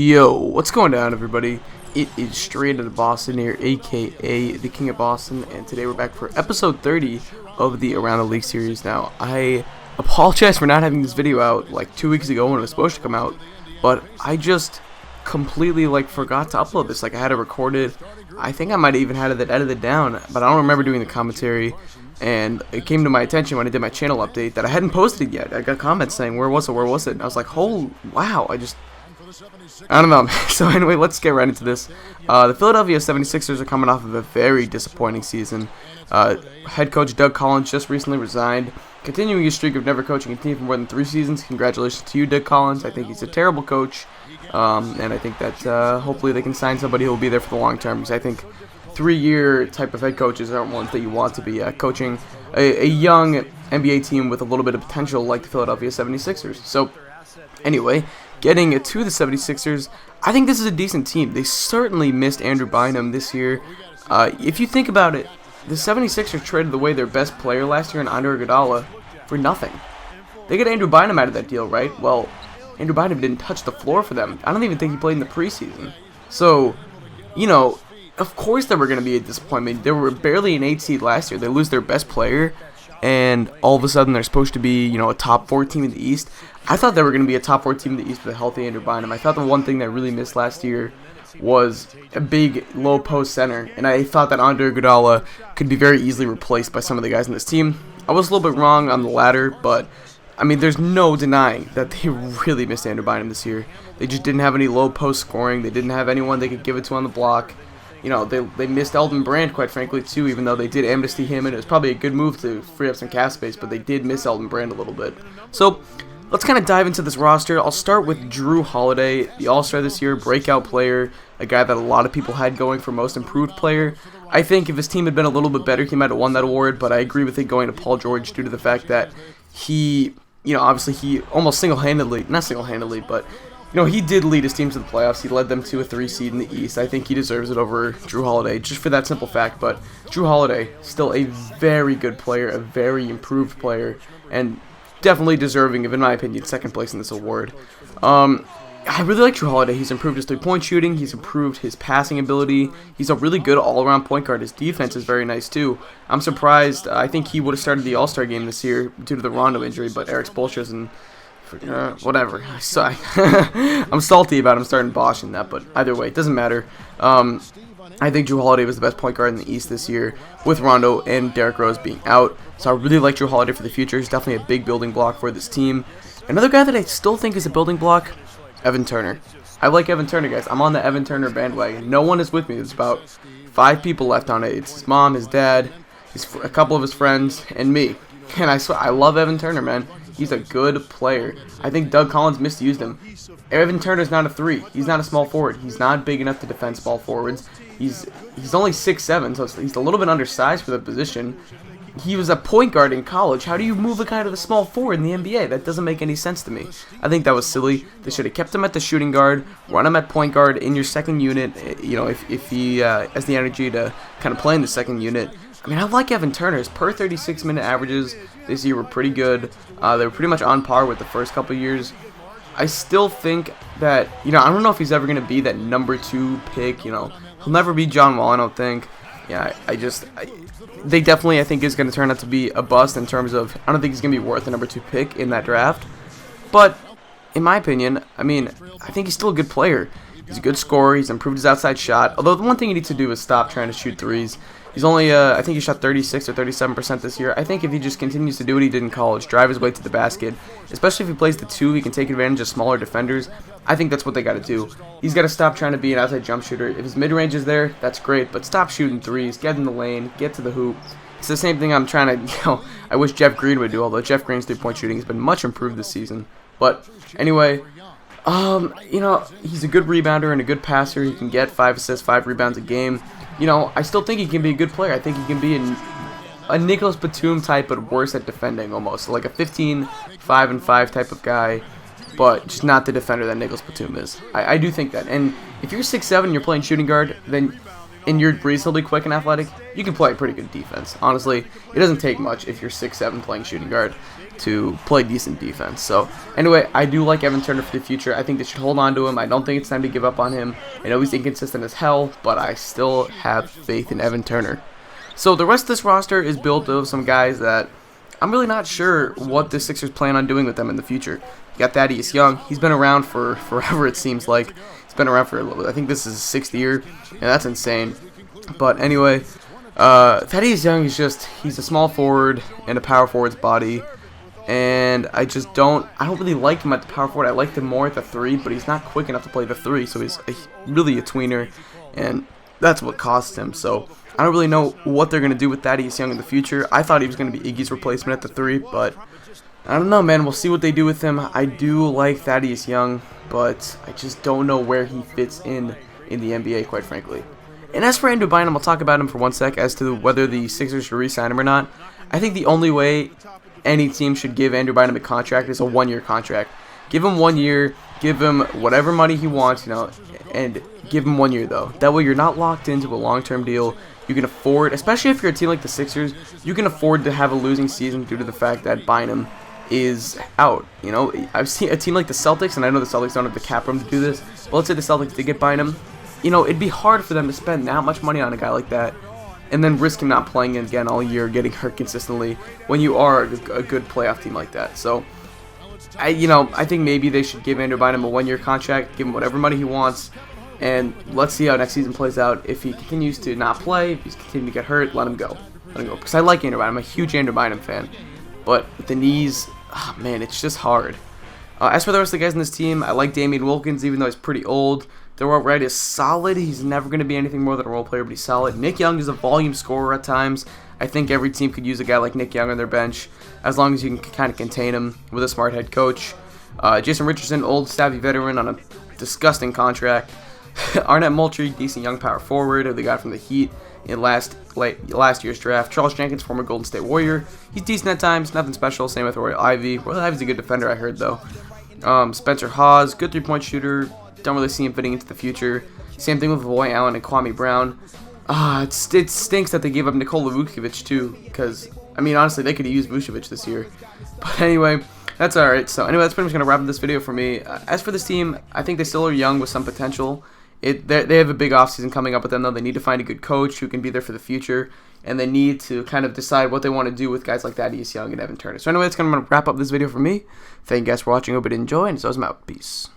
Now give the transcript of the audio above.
Yo, what's going on, everybody? It is Straight Outta Boston here, aka the King of Boston, and today we're back for episode 30 of the Around the League series. Now, I apologize for not having this video out like 2 weeks ago when it was supposed to come out, but I just completely forgot to upload this. I had it recorded. I think I might have even had it edited down, but I don't remember doing the commentary. And it came to my attention when I did my channel update that I hadn't posted it yet. I got comments saying, where was it? And I was like, oh, wow, I don't know. So anyway, let's get right into this. The Philadelphia 76ers are coming off of a very disappointing season. Head coach Doug Collins just recently resigned, continuing his streak of never coaching a team for more than 3 seasons. Congratulations to you, Doug Collins. I think he's a terrible coach, and I think that hopefully they can sign somebody who will be there for the long term, because I think 3-year type of head coaches aren't ones that you want to be coaching a young NBA team with a little bit of potential like the Philadelphia 76ers. So anyway, getting to the 76ers, I think this is a decent team. They certainly missed Andrew Bynum this year. If you think about it, the 76ers traded away their best player last year in Andre Iguodala for nothing. They got Andrew Bynum out of that deal, right? Well, Andrew Bynum didn't touch the floor for them. I don't even think he played in the preseason. So, you know, of course they were going to be a disappointment. They were barely an 8 seed last year. They lose their best player, and all of a sudden they're supposed to be, a top 4 team in the East. I thought they were going to be a top 4 team in the East with a healthy Andrew Bynum. I thought the one thing that really missed last year was a big low post center, and I thought that Andre Iguodala could be very easily replaced by some of the guys in this team. I was a little bit wrong on the latter, but I mean, there's no denying that they really missed Andrew Bynum this year. They just didn't have any low post scoring. They didn't have anyone they could give it to on the block. They missed Elton Brand, quite frankly, too, even though they did amnesty him, and it was probably a good move to free up some cap space, but they did miss Elton Brand a little bit. So, let's kind of dive into this roster. I'll start with Drew Holiday, the All-Star this year, breakout player, a guy that a lot of people had going for most improved player. I think if his team had been a little bit better, he might have won that award, but I agree with it going to Paul George due to the fact that he, obviously he almost not single-handedly, but he did lead his team to the playoffs. He led them to a 3 seed in the East. I think he deserves it over Drew Holiday, just for that simple fact. But Drew Holiday, still a very good player, a very improved player, and definitely deserving of, in my opinion, second place in this award. I really like Drew Holiday. He's improved his 3-point shooting. He's improved his passing ability. He's a really good all-around point guard. His defense is very nice, too. I'm surprised. I think he would have started the All-Star game this year due to the Rondo injury, but Eric Spoelstra's and whatever. I'm salty about him starting Bosch in that, but either way, it doesn't matter. I think Drew Holiday was the best point guard in the East this year, with Rondo and Derrick Rose being out. So I really like Drew Holiday for the future. He's definitely a big building block for this team. Another guy that I still think is a building block, Evan Turner. I like Evan Turner, guys. I'm on the Evan Turner bandwagon. No one is with me. There's about 5 people left on it. It's his mom, his dad, a couple of his friends, and me. And I swear, I love Evan Turner, man. He's a good player. I think Doug Collins misused him. Evan Turner's not a 3. He's not a small forward. He's not big enough to defend small forwards. He's only 6'7", so he's a little bit undersized for the position. He was a point guard in college. How do you move a guy to the small forward in the NBA? That doesn't make any sense to me. I think that was silly. They should have kept him at the shooting guard, run him at point guard in your second unit, if he has the energy to kind of play in the second unit. I mean, I like Evan Turner's per 36-minute averages this year were pretty good. They were pretty much on par with the first couple years. I still think that, I don't know if he's ever going to be that number 2 pick. He'll never be John Wall, I don't think. Yeah, they definitely, I think, is going to turn out to be a bust in terms of, I don't think he's going to be worth the number 2 pick in that draft. But, in my opinion, I think he's still a good player. He's a good scorer. He's improved his outside shot. Although the one thing he needs to do is stop trying to shoot threes. He's only, I think he shot 36 or 37% this year. I think if he just continues to do what he did in college, drive his way to the basket, especially if he plays the 2, he can take advantage of smaller defenders. I think that's what they got to do. He's got to stop trying to be an outside jump shooter. If his mid-range is there, that's great, but stop shooting threes, get in the lane, get to the hoop. It's the same thing I'm trying to, I wish Jeff Green would do, although Jeff Green's 3-point shooting has been much improved this season. But anyway, he's a good rebounder and a good passer. He can get 5 assists, 5 rebounds a game. I still think he can be a good player. I think he can be a Nicholas Batum type, but worse at defending almost. Like a 15, 5 and 5 type of guy, but just not the defender that Nicholas Batum is. I do think that. And if you're 6'7", you're playing shooting guard, then and you're reasonably quick and athletic, you can play pretty good defense. Honestly, it doesn't take much if you're 6'7" playing shooting guard to play decent defense. So anyway, I do like Evan Turner for the future. I think they should hold on to him. I don't think it's time to give up on him. I know he's inconsistent as hell, but I still have faith in Evan Turner. So the rest of this roster is built of some guys that I'm really not sure what the Sixers plan on doing with them in the future. You got Thaddeus Young. He's been around for forever, it seems like. He's been around for a little bit. I think this is his 6th year, and that's insane. But anyway, Thaddeus Young is he's a small forward in a power forward's body. And I don't really like him at the power forward. I liked him more at the 3, but he's not quick enough to play the 3, so he's really a tweener, and that's what cost him. So I don't really know what they're going to do with Thaddeus Young in the future. I thought he was going to be Iggy's replacement at the 3, but I don't know, man. We'll see what they do with him. I do like Thaddeus Young, but I just don't know where he fits in the NBA, quite frankly. And as for Andrew Bynum, I'll talk about him for 1 sec as to whether the Sixers should re-sign him or not. I think the only way any team should give Andrew Bynum a contract is a 1-year contract. Give him 1 year, give him whatever money he wants, and give him 1 year though. That way you're not locked into a long-term deal. You can afford, especially if you're a team like the Sixers, you can afford to have a losing season due to the fact that Bynum is out. I've seen a team like the Celtics, and I know the Celtics don't have the cap room to do this, but let's say the Celtics did get Bynum. It'd be hard for them to spend that much money on a guy like that and then risk him not playing again all year, getting hurt consistently when you are a good playoff team like that. So, I think maybe they should give Andrew Bynum a 1-year contract, give him whatever money he wants, and let's see how next season plays out. If he continues to not play, if he's continuing to get hurt, let him go. Because I like Andrew Bynum. I'm a huge Andrew Bynum fan. But with the knees, man, it's just hard. As for the rest of the guys in this team, I like Damian Wilkins, even though he's pretty old. Their right is solid. He's never going to be anything more than a role player, but he's solid. Nick Young is a volume scorer at times. I think every team could use a guy like Nick Young on their bench, as long as you can kind of contain him with a smart head coach. Jason Richardson, old savvy veteran on a disgusting contract. Arnett Moultrie, decent young power forward, who they got from the Heat in last year's draft. Charles Jenkins, former Golden State Warrior. He's decent at times, nothing special. Same with Roy Ivey. Roy Ivey's a good defender, I heard, though. Spencer Hawes, good three-point shooter. Don't really see him fitting into the future. Same thing with Roy Allen and Kwame Brown. It stinks that they gave up Nikola Vucevic too, because, honestly, they could have used Vucevic this year. But anyway, that's alright. So anyway, that's pretty much going to wrap up this video for me. As for this team, I think they still are young with some potential. They have a big offseason coming up with them, though. They need to find a good coach who can be there for the future, and they need to kind of decide what they want to do with guys like Thaddeus Young and Evan Turner. So anyway, that's going to wrap up this video for me. Thank you guys for watching. Hope you did enjoy, and so I'm out. Peace.